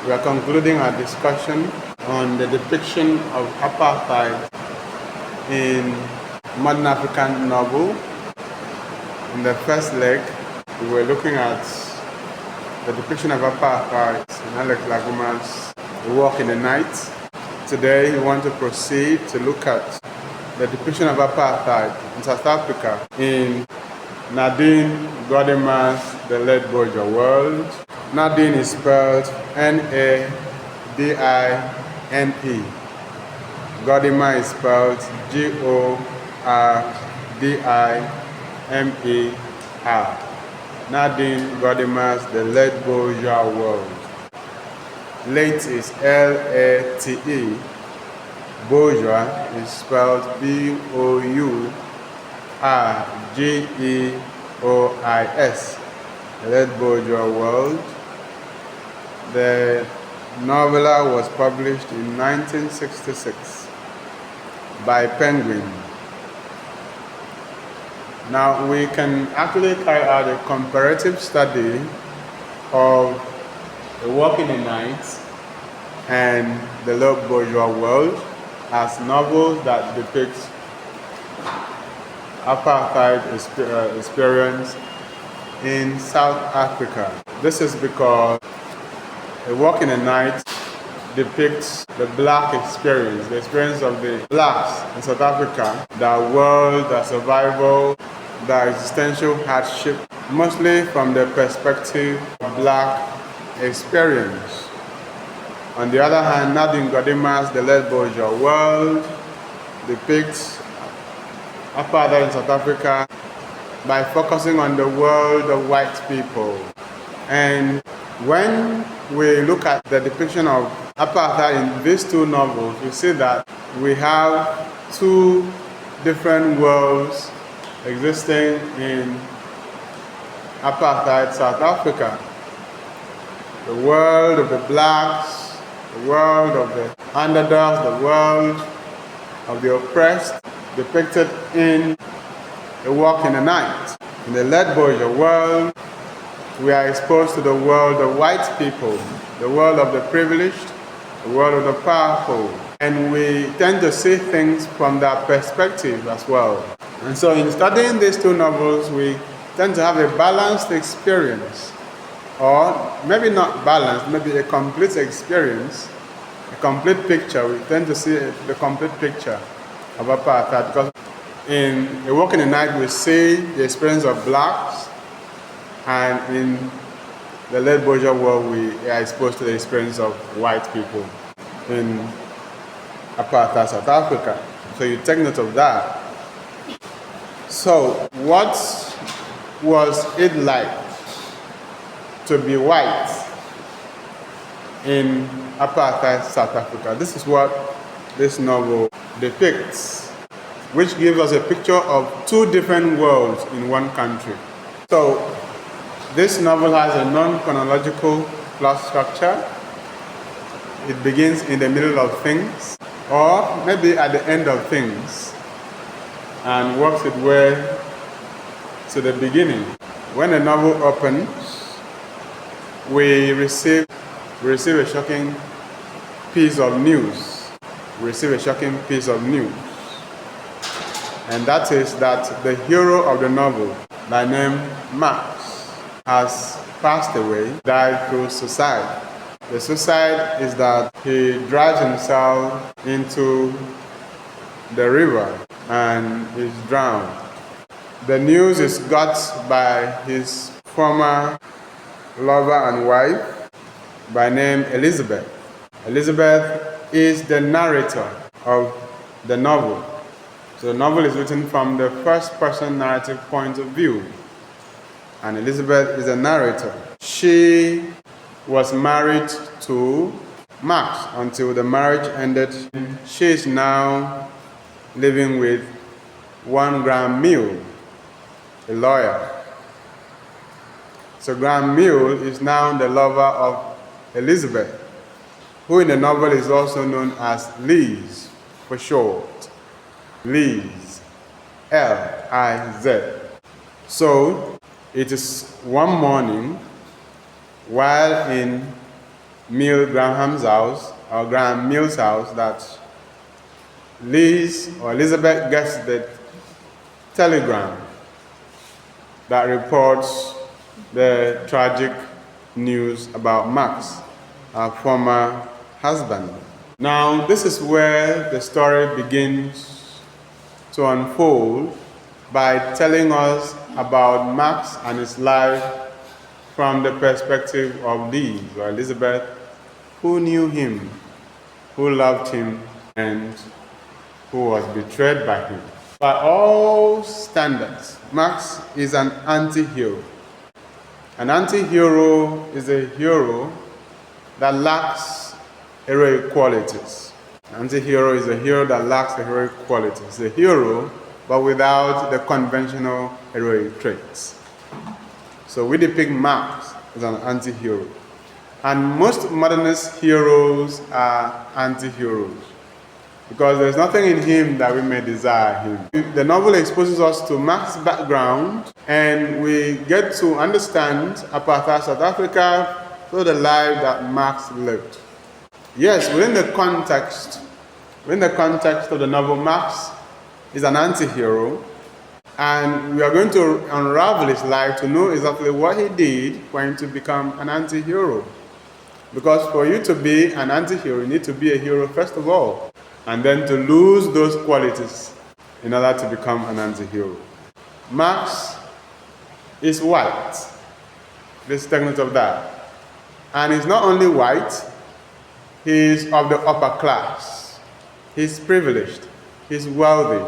We are concluding our discussion on the depiction of apartheid in modern African novel. In the first leg, we were looking at the depiction of apartheid in Alex Laguma's Walk in the Night. Today, we want to proceed to look at the depiction of apartheid in South Africa in Nadine Gordimer's The Late Bourgeois World. Nadine is spelled Nadine. Gordimer is spelled Gordimer. Nadine Gordimer's The Late Bourgeois World. Late is Late. Bourgeois is spelled Bourgeois. The Late Bourgeois World. The novella was published in 1966 by Penguin. Now we can actually carry out a comparative study of A Walk in the Night and The Late Bourgeois World as novels that depict apartheid experience in South Africa. This is because A Walk in the Night depicts the black experience, the experience of the blacks in South Africa, their world, their survival, their existential hardship, mostly from the perspective of black experience. On the other hand, Nadine Gordimer's The Late Bourgeois World depicts apartheid in South Africa by focusing on the world of white people. And when we look at the depiction of apartheid in these two novels, we see that we have two different worlds existing in apartheid South Africa. The world of the blacks, the world of the underdogs, the world of the oppressed, depicted in A Walk in the Night. In the Late Bourgeois World, we are exposed to the world of white people, the world of the privileged, the world of the powerful, and we tend to see things from that perspective as well. And so in studying these two novels, we tend to have a balanced experience, or maybe not balanced, maybe a complete experience, a complete picture. We tend to see the complete picture of apartheid because in A Walk in the Night we see the experience of blacks, and in the Late Bourgeois World we are exposed to the experience of white people in apartheid South Africa. So you take note of that. So what was it like to be white in apartheid South Africa? This is what this novel depicts, which gives us a picture of two different worlds in one country. So this novel has a non-chronological plot structure. It begins in the middle of things, or maybe at the end of things, and works its way to the beginning. When the novel opens, we receive a shocking piece of news. And that is that the hero of the novel, by name Max, has passed away, died through suicide. The suicide is that he drives himself into the river and is drowned. The news is got by his former lover and wife by name Elizabeth. Elizabeth is the narrator of the novel. So the novel is written from the first-person narrative point of view, and Elizabeth is a narrator. She was married to Max until the marriage ended. She is now living with one Graham Mill, a lawyer. So Graham Mill is now the lover of Elizabeth, who in the novel is also known as Liz for short. Liz, L-I-Z. So it is one morning while in Mill Graham's house, or Graham Mill's house, that Liz or Elizabeth gets the telegram that reports the tragic news about Max, her former husband. Now, this is where the story begins to unfold by telling us about Max and his life from the perspective of Liz or Elizabeth, who knew him, who loved him, and who was betrayed by him. By all standards, Max is an anti-hero. An anti-hero is a hero that lacks heroic qualities. An anti-hero is a hero that lacks heroic qualities. It's a hero, but without the conventional heroic traits. So we depict Max as an anti-hero. And most modernist heroes are anti-heroes, because there's nothing in him that we may desire him. The novel exposes us to Max's background, and we get to understand apartheid South Africa through the life that Max lived. Yes, within the context of the novel, Max is an anti-hero, and we are going to unravel his life to know exactly what he did for him to become an anti-hero. Because for you to be an anti-hero, you need to be a hero first of all, and then to lose those qualities in order to become an anti-hero. Max is white. Let's take note of that. And he's not only white, he's of the upper class. He's privileged. He's wealthy.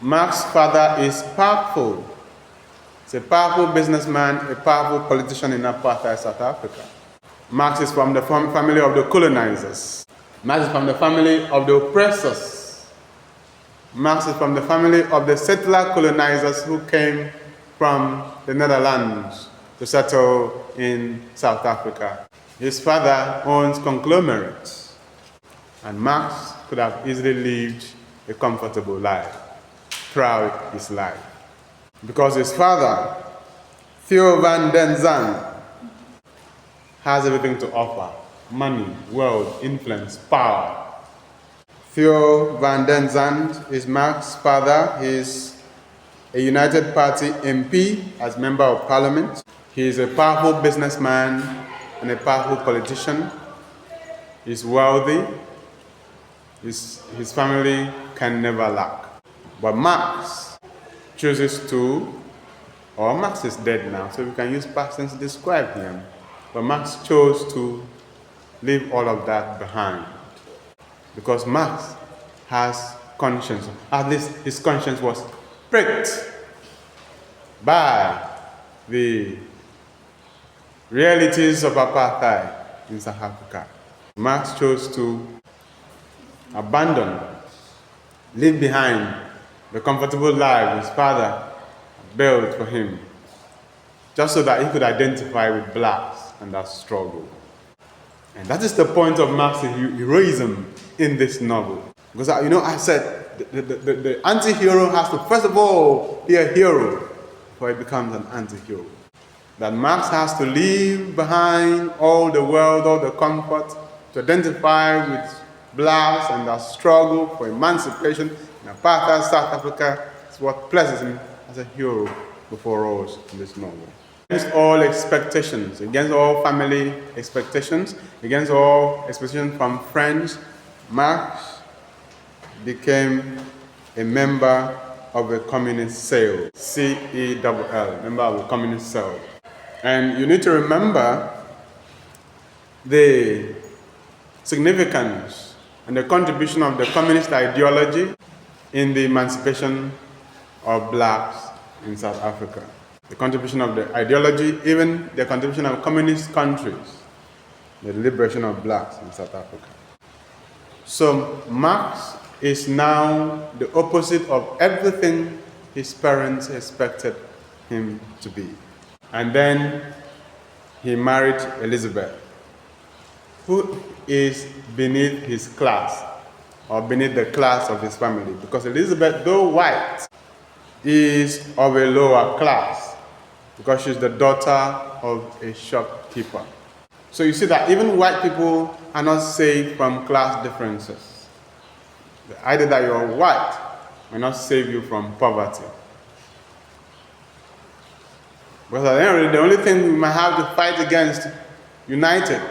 Max's father is powerful. He's a powerful businessman, a powerful politician in apartheid South Africa. Max is from the family of the colonizers. Max is from the family of the oppressors. Max is from the family of the settler colonizers who came from the Netherlands to settle in South Africa. His father owns conglomerates, and Max could have easily lived a comfortable life throughout his life, because his father, Theo van den Zand, has everything to offer: money, wealth, influence, power. Theo van den Zand is Max's father. He is a United Party MP as Member of Parliament. He is a powerful businessman and a powerful politician. He's wealthy. His family can never lack. But Max chooses to, or Max is dead now, so we can use past tense to describe him. But Max chose to leave all of that behind, because Max has conscience. At least his conscience was pricked by the realities of apartheid in South Africa. Max chose to abandon, leave behind the comfortable life his father built for him, just so that he could identify with blacks and that struggle. And that is the point of Max's heroism in this novel. Because, I said the anti-hero has to first of all be a hero before he becomes an anti-hero. That Max has to leave behind all the wealth, all the comfort, to identify with blacks and that struggle for emancipation in apartheid South Africa is what places him as a hero before us in this novel. Against all expectations, against all family expectations, against all expectations from friends, Max became a member of a communist cell, C-E-L-L, member of a communist cell. And you need to remember the significance and the contribution of the communist ideology in the emancipation of blacks in South Africa. The contribution of the ideology, even the contribution of communist countries, the liberation of blacks in South Africa. So Max is now the opposite of everything his parents expected him to be. And then he married Elizabeth, who is beneath his class, or beneath the class of his family. Because Elizabeth, though white, is of a lower class, because she's the daughter of a shopkeeper. So you see that even white people are not saved from class differences. The idea that you're white may not save you from poverty. But at the end of the day, the only thing we might have to fight against united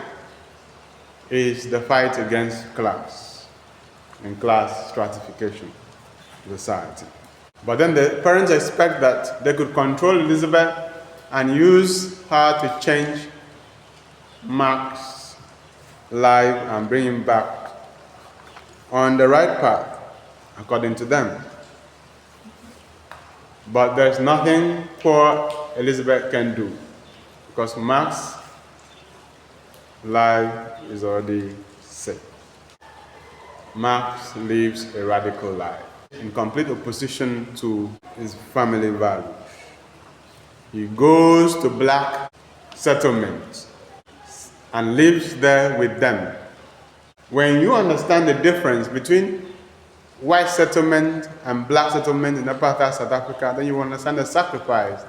is the fight against class and class stratification in society. But then the parents expect that they could control Elizabeth and use her to change Mark's life and bring him back on the right path, according to them. But there's nothing poor Elizabeth can do, because Mark's life is already set. Marx lives a radical life in complete opposition to his family values. He goes to black settlements and lives there with them. When you understand the difference between white settlement and black settlement in apartheid South Africa, then you understand the sacrifice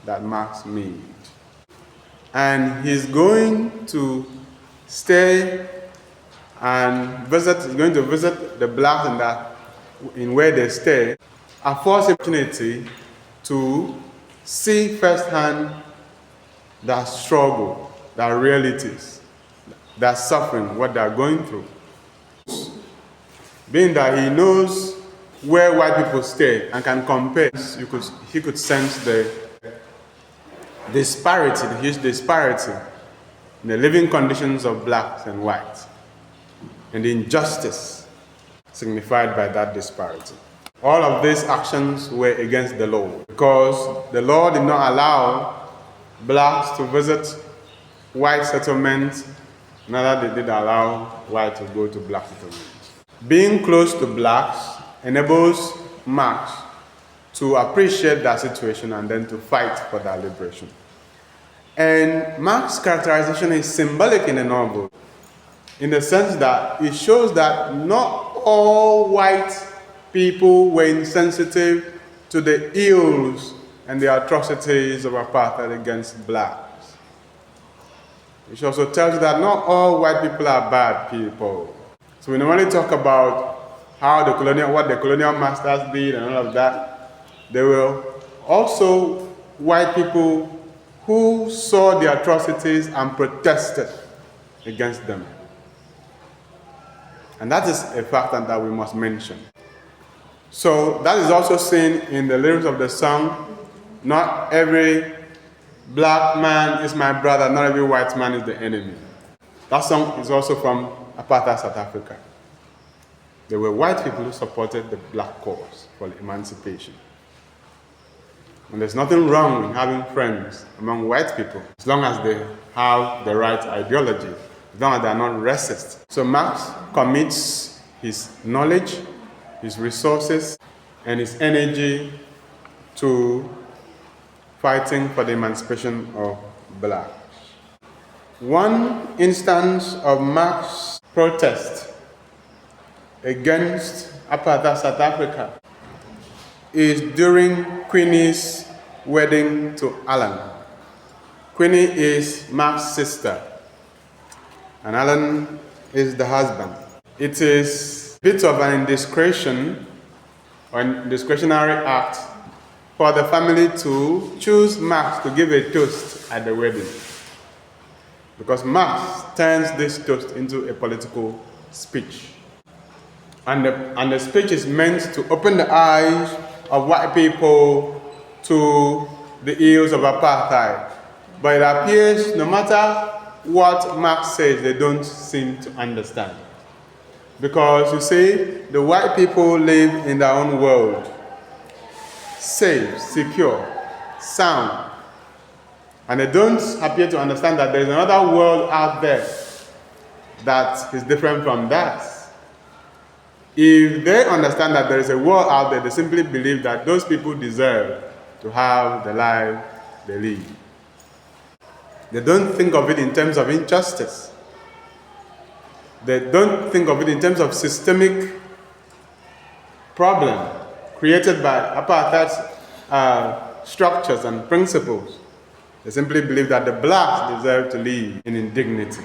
that Marx made. And he's going to stay and visit, he's going to visit the blacks in where they stay, affords opportunity to see firsthand that struggle, that realities, that suffering, what they're going through. Being that he knows where white people stay and can compare, he could sense the disparity, the huge disparity in the living conditions of blacks and whites, and the injustice signified by that disparity. All of these actions were against the law, because the law did not allow blacks to visit white settlements, neither did it allow whites to go to black settlements. Being close to blacks enables Marx to appreciate that situation and then to fight for their liberation. And Marx's characterization is symbolic in the novel, in the sense that it shows that not all white people were insensitive to the ills and the atrocities of apartheid against blacks. It also tells you that not all white people are bad people. So we normally talk about what the colonial masters did and all of that. There were also white people who saw the atrocities and protested against them. And that is a factor that we must mention. So that is also seen in the lyrics of the song, "Not every black man is my brother, not every white man is the enemy." That song is also from apartheid South Africa. There were white people who supported the black cause for emancipation. And there's nothing wrong in having friends among white people, as long as they have the right ideology, as long as they are not racist. So Marx commits his knowledge, his resources, and his energy to fighting for the emancipation of blacks. One instance of Marx's protest against apartheid South Africa is during Queenie's wedding to Alan. Queenie is Marx's sister, and Alan is the husband. It is a bit of an indiscretion or an discretionary act for the family to choose Marx to give a toast at the wedding, because Marx turns this toast into a political speech. And the speech is meant to open the eyes of white people to the ills of apartheid. But it appears no matter what Marx says, they don't seem to understand. Because you see, the white people live in their own world, safe, secure, sound. And they don't appear to understand that there's another world out there that is different from that. If they understand that there is a world out there, they simply believe that those people deserve to have the life they live. They don't think of it in terms of injustice. They don't think of it in terms of systemic problem created by apartheid structures and principles. They simply believe that the blacks deserve to live in indignity,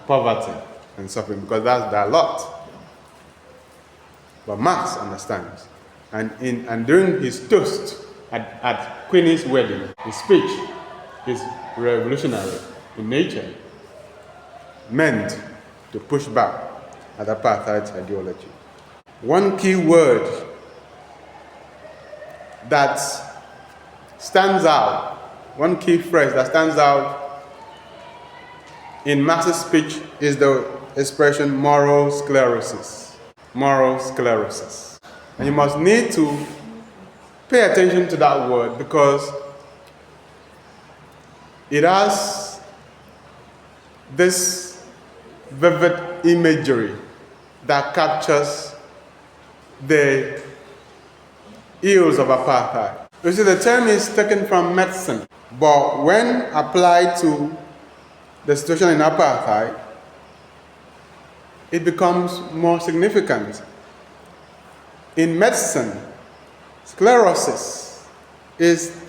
poverty, and suffering because that's their lot. But Marx understands. And during his toast at Queenie's wedding, his speech is revolutionary in nature, meant to push back at apartheid ideology. One key word that stands out, one key phrase that stands out in Marx's speech is the expression moral sclerosis. Moral sclerosis. And you must need to pay attention to that word because it has this vivid imagery that captures the ills of apartheid. You see, the term is taken from medicine, but when applied to the situation in apartheid, it becomes more significant. In medicine, sclerosis is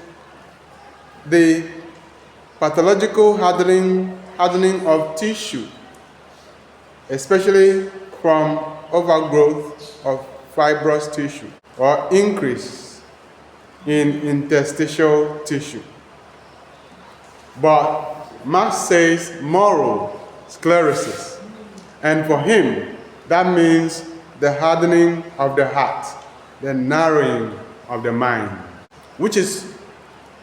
the pathological hardening of tissue, especially from overgrowth of fibrous tissue or increase in interstitial tissue. But Marx says moral sclerosis, and for him that means the hardening of the heart, the narrowing of the mind, which is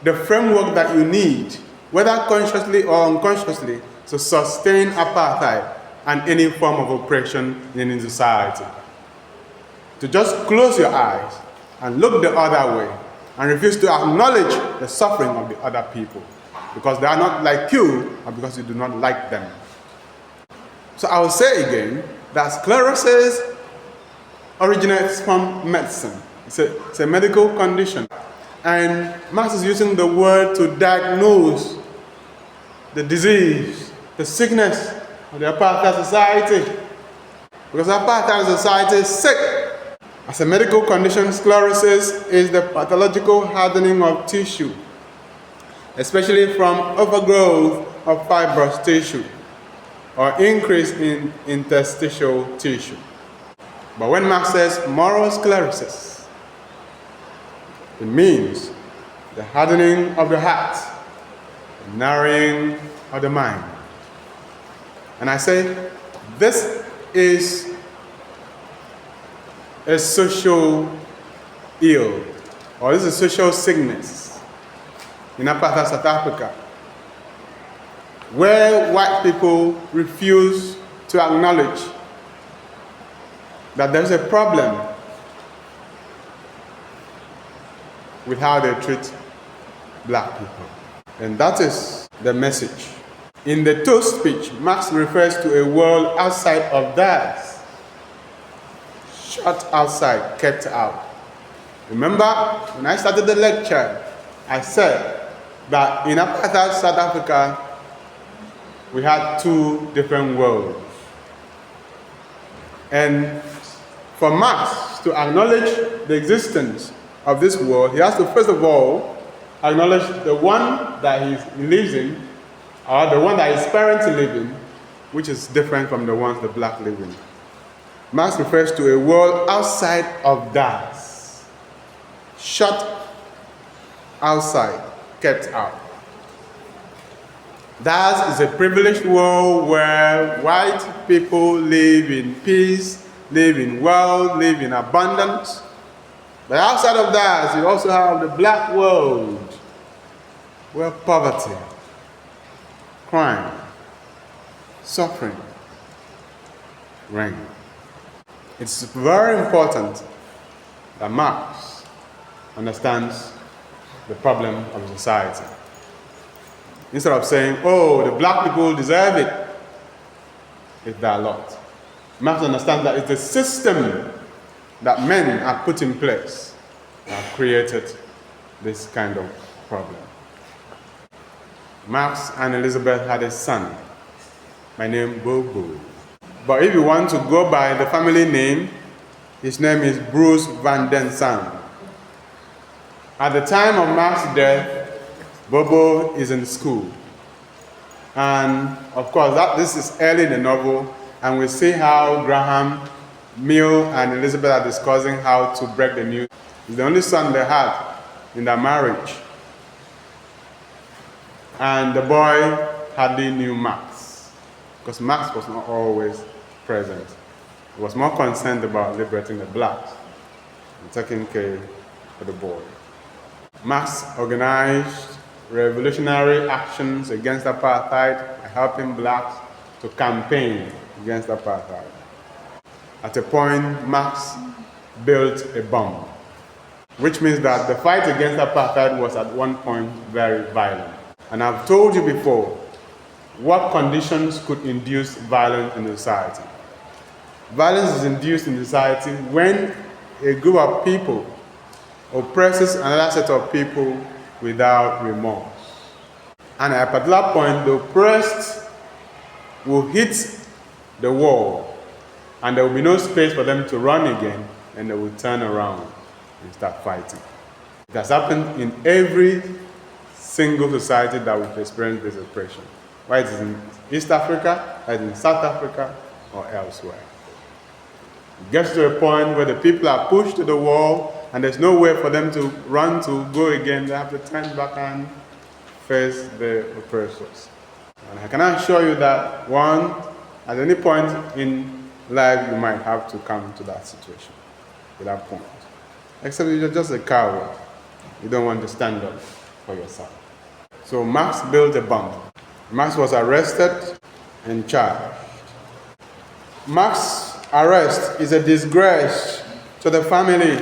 the framework that you need, whether consciously or unconsciously, to sustain apartheid and any form of oppression in any society. To just close your eyes and look the other way and refuse to acknowledge the suffering of the other people because they are not like you or because you do not like them. So I will say again that sclerosis originates from medicine. It's a medical condition. And Marx is using the word to diagnose the disease, the sickness of the apartheid society. Because apartheid society is sick. As a medical condition, sclerosis is the pathological hardening of tissue, especially from overgrowth of fibrous tissue or increase in interstitial tissue. But when Marx says moral sclerosis, it means the hardening of the heart, the narrowing of the mind. And I say, this is a social ill, or this is a social sickness in apartheid South Africa, where white people refuse to acknowledge that there's a problem with how they treat black people. And that is the message. In the toast speech, Marx refers to a world outside of theirs. Shut outside, kept out. Remember, when I started the lecture, I said that in apartheid South Africa, we had two different worlds. And for Marx to acknowledge the existence of this world, he has to first of all acknowledge the one that he lives in, or the one that his parents live in, which is different from the ones the black live in. Marx refers to a world outside of theirs. Shut outside, kept out. Theirs is a privileged world where white people live in peace, live in wealth, live in abundance. But outside of that, you also have the black world, where poverty, crime, suffering reign. It's very important that Marx understands the problem of society. Instead of saying, oh, the black people deserve it, it's their lot. Marx understands that it's the system that men have put in place that have created this kind of problem. Marx and Elizabeth had a son by name Bobo. But if you want to go by the family name, his name is Bruce Van Den Sam. At the time of Marx's death, Bobo is in school. And of course, this is early in the novel, and we see how Graham, Mill, and Elizabeth are discussing how to break the news. He's the only son they had in their marriage. And the boy hardly knew Max, because Max was not always present. He was more concerned about liberating the blacks and taking care of the boy. Max organized revolutionary actions against apartheid by helping blacks to campaign against apartheid. At a point, Max built a bomb, which means that the fight against apartheid was at one point very violent. And I've told you before, what conditions could induce violence in society? Violence is induced in society when a group of people oppresses another set of people without remorse. And at a particular point, the oppressed will hit the wall, and there will be no space for them to run again, and they will turn around and start fighting. It has happened in every single society that we've experienced this oppression, whether it is in East Africa, whether it is in South Africa, or elsewhere. It gets to a point where the people are pushed to the wall, and there's nowhere for them to run to go again. They have to turn back and face the oppressors. And I can assure you that at any point in life, you might have to come to that situation, to that point. Except you're just a coward. You don't want to stand up for yourself. So Max built a bomb. Max was arrested and charged. Max's arrest is a disgrace to the family,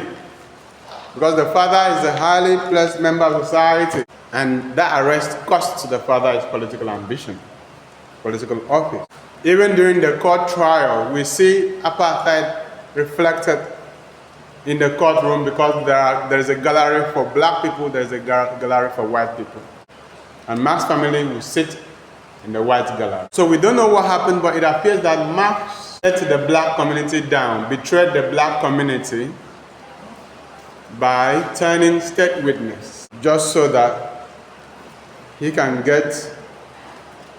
because the father is a highly placed member of society, and that arrest costs the father his political ambition, political office. Even during the court trial, we see apartheid reflected in the courtroom, because there is a gallery for black people, there is a gallery for white people. And Max's family will sit in the white gallery. So we don't know what happened, but it appears that Max let the black community down, betrayed the black community by turning state witness, just so that he can get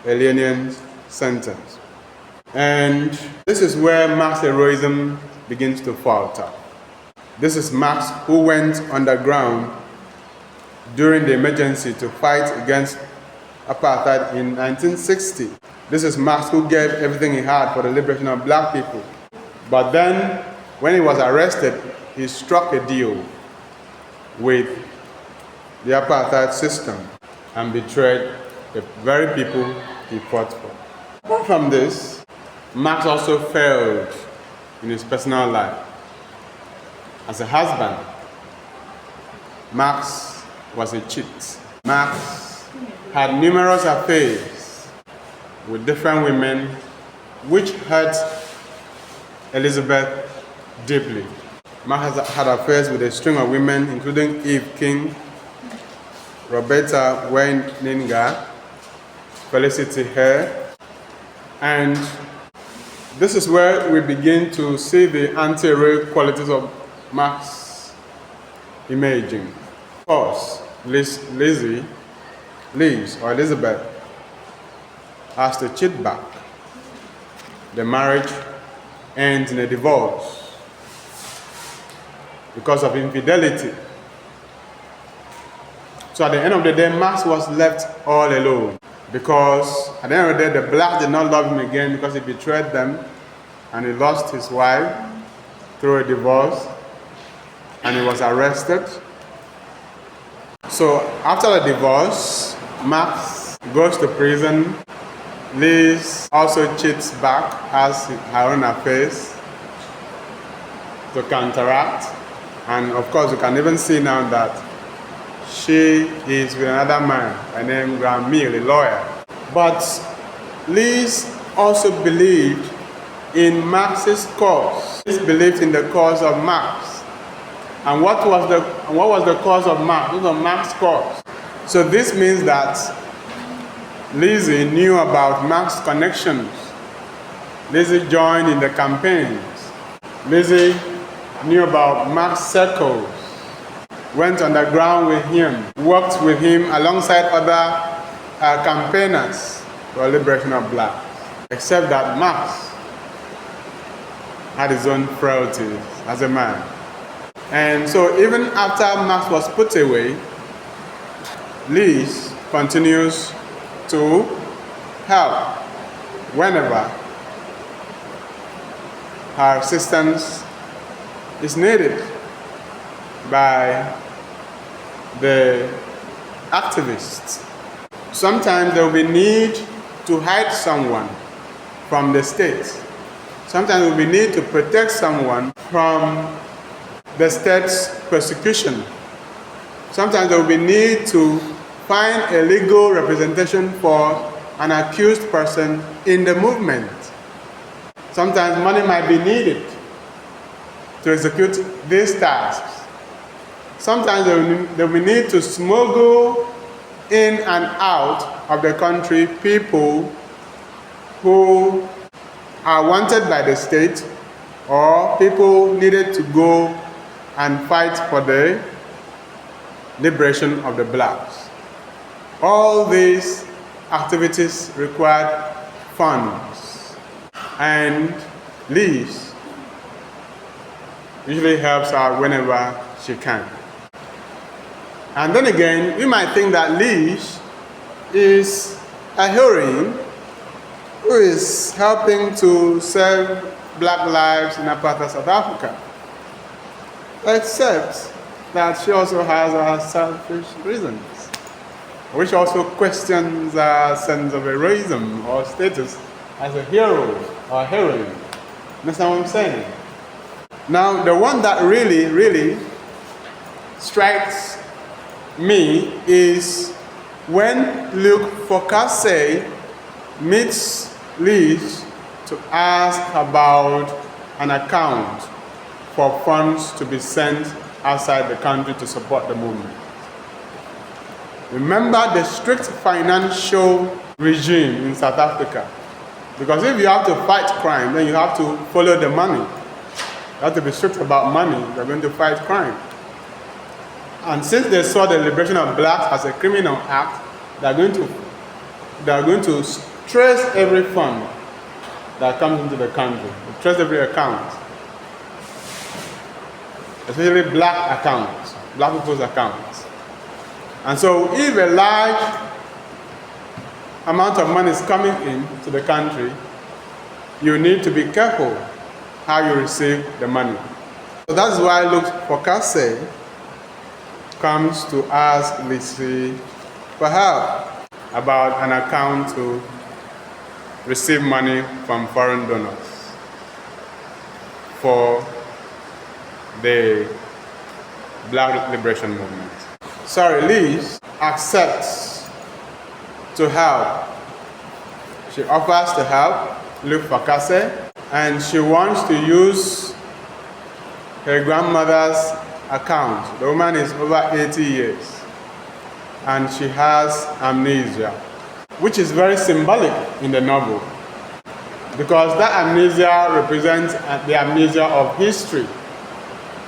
a lenient sentence. And this is where Max's heroism begins to falter. This is Max who went underground during the emergency to fight against apartheid in 1960. This is Max who gave everything he had for the liberation of black people. But then, when he was arrested, he struck a deal with the apartheid system and betrayed the very people he fought for. Apart from this, Max also failed in his personal life. As a husband, Max was a cheat. Max had numerous affairs with different women, which hurt Elizabeth deeply. Max had affairs with a string of women, including Eve King, Roberta Waininga, Felicity Hare, and this is where we begin to see the anti-rape qualities of Max emerging. Of course, Liz or Elizabeth has to cheat back. The marriage ends in a divorce because of infidelity. So at the end of the day, Max was left all alone, because at the end of the day, the blacks did not love him again because he betrayed them, and he lost his wife through a divorce, and he was arrested. So after the divorce, Max goes to prison. Liz also cheats back, has her own affairs to counteract. And of course, you can even see now that she is with another man, by name Graham Mill, a lawyer. But Liz also believed in Max's cause. Liz believed in the cause of Max. And what was the cause of Max? What was Max's cause? So this means that Lizzie knew about Max's connections. Lizzie joined in the campaigns. Lizzie knew about Max's circles. went underground with him, worked with him alongside other campaigners for the liberation of blacks. Except that Marx had his own frailties as a man. And so even after Marx was put away, Liz continues to help whenever her assistance is needed by the activists. Sometimes there will be need to hide someone from the state. Sometimes there will be need to protect someone from the state's persecution. Sometimes there will be need to find a legal representation for an accused person in the movement. Sometimes money might be needed to execute these tasks. Sometimes there will be need to smuggle in and out of the country people who are wanted by the state, or people needed to go and fight for the liberation of the blacks. All these activities required funds, and Liz usually helps out whenever she can. And then again, you might think that Liz is a heroine who is helping to save black lives in apartheid South Africa. Except that she also has her selfish reasons, which also questions her sense of heroism or status as a hero or heroine. That's what I'm saying. Now, the one that really strikes me is when Luc Focasse meets Liz to ask about an account for funds to be sent outside the country to support the movement. Remember the strict financial regime in South Africa. Because if you have to fight crime, then you have to follow the money. You have to be strict about money if you're going to fight crime. And since they saw the liberation of blacks as a criminal act, they are going to trace every fund that comes into the country, trace every account, especially black accounts, black people's accounts. And so if a large amount of money is coming into the country, you need to be careful how you receive the money. So that's why Luc Focasse comes to ask Lissy for help about an account to receive money from foreign donors for the Black Liberation Movement. Sorry, Liz accepts to help. She offers to help Luc Focasse, and she wants to use her grandmother's account. The woman is over 80 years, and she has amnesia, which is very symbolic in the novel, because that amnesia represents the amnesia of history,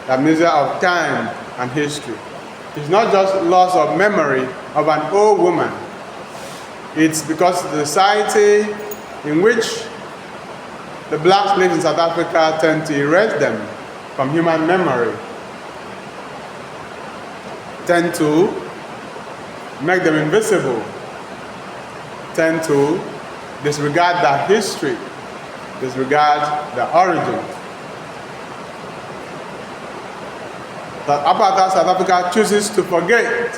the amnesia of time and history. It's not just loss of memory of an old woman. It's because the society in which the blacks live in South Africa tend to erase them from human memory, tend to make them invisible, tend to disregard their history, disregard their origin. That Apartheid South Africa chooses to forget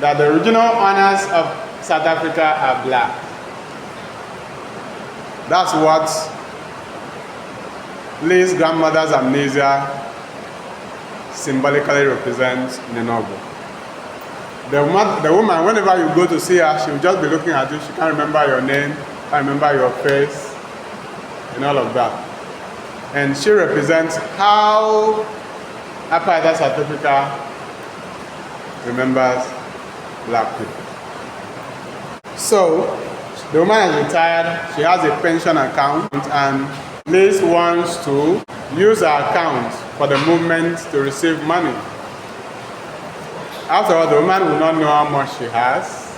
that the original owners of South Africa are black. That's what Liz's grandmother's amnesia symbolically represents in the novel. The woman, whenever you go to see her, she will just be looking at you. She can't remember your name, can't remember your face, and all of that. And she represents how Apartheid South Africa remembers black people. So, the woman is retired, she has a pension account, and Liz wants to use her account for the movement to receive money. After all, the woman will not know how much she has.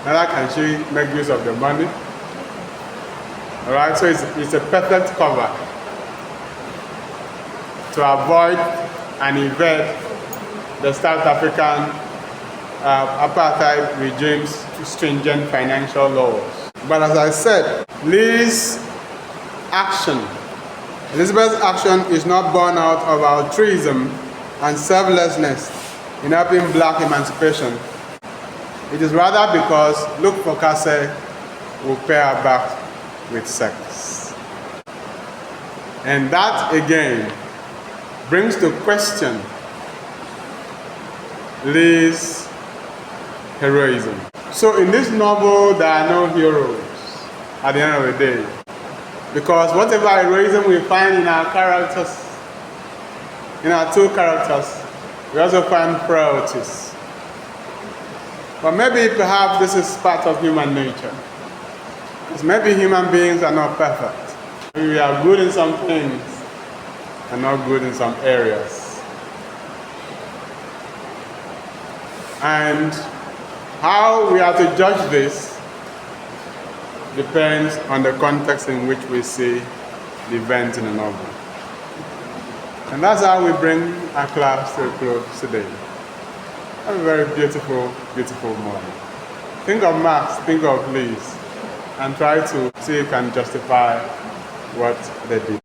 Neither can she make use of the money. All right, so it's a perfect cover to avoid and evade the South African apartheid regime's stringent financial laws. But as I said, Elizabeth's action is not born out of altruism and selflessness in helping black emancipation. It is rather because Luke Fokase will pay her back with sex. And that again brings to question Liz's heroism. So in this novel, there are no heroes at the end of the day. Because whatever heroism we find in our characters, in our two characters, we also find frailties. But maybe perhaps this is part of human nature. Because maybe human beings are not perfect. Maybe we are good in some things and not good in some areas. And how we are to judge this depends on the context in which we see the event in the novel. And that's how we bring our class to a close today. Have a very beautiful, beautiful morning. Think of Marx, think of Liz, and try to see if you can justify what they did.